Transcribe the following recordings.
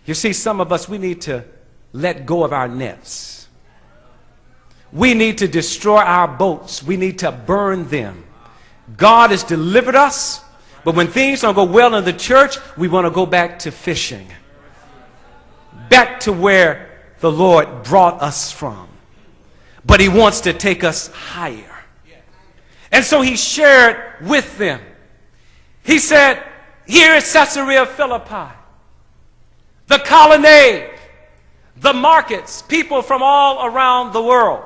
You see, some of us, we need to let go of our nets. We need to destroy our boats. We need to burn them. God has delivered us, but when things don't go well in the church, we want to go back to fishing. Back to where the Lord brought us from. But he wants to take us higher. And so he shared with them. He said, here is Caesarea Philippi, the colonnade, the markets, people from all around the world.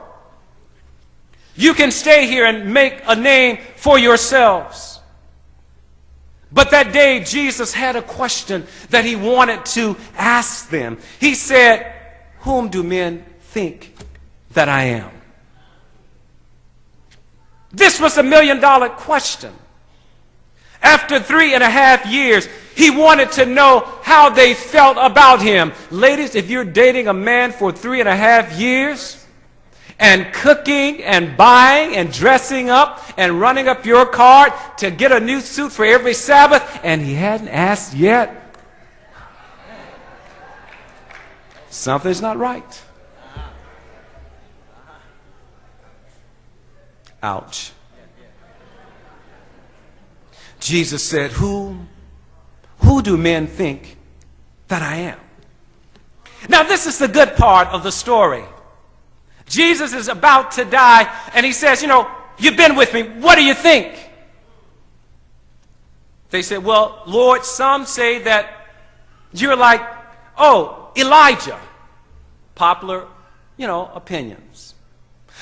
You can stay here and make a name for yourselves. But that day, Jesus had a question that he wanted to ask them. He said, whom do men think that I am? This was $1 million question. After 3.5 years, he wanted to know how they felt about him. Ladies, if you're dating a man for 3.5 years and cooking and buying and dressing up and running up your card to get a new suit for every Sabbath and he hadn't asked yet, something's not right. Ouch. Jesus said, who do men think that I am? Now, this is the good part of the story. Jesus is about to die, and he says, you've been with me. What do you think? They said, well, Lord, some say that you're like, Elijah. Popular, opinions.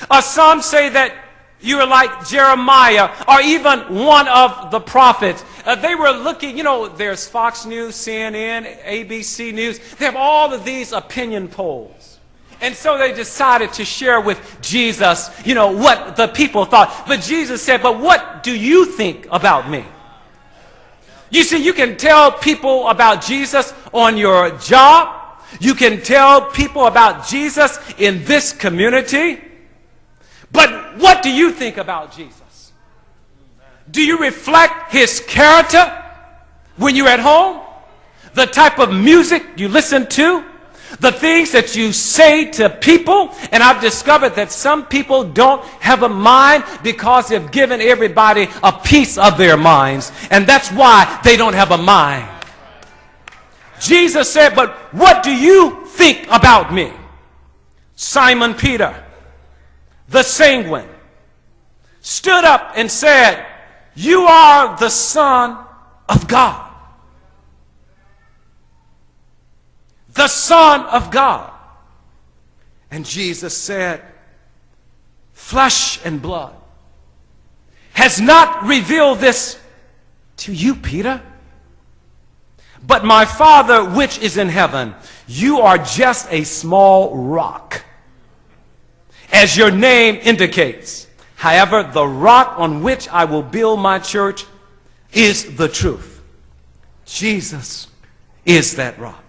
Or some say that you are like Jeremiah or even one of the prophets. They were looking, there's Fox News, CNN, ABC News. They have all of these opinion polls. And so they decided to share with Jesus, what the people thought. But Jesus said, but what do you think about me? You see, you can tell people about Jesus on your job. You can tell people about Jesus in this community. But what do you think about Jesus? Do you reflect his character when you're at home? The type of music you listen to? The things that you say to people? And I've discovered that some people don't have a mind because they've given everybody a piece of their minds. And that's why they don't have a mind. Jesus said, but what do you think about me? Simon Peter, the sanguine, stood up and said, you are the Son of God. The Son of God. And Jesus said, flesh and blood has not revealed this to you, Peter, but my Father which is in heaven. You are just a small rock, as your name indicates. However, the rock on which I will build my church is the truth. Jesus is that rock.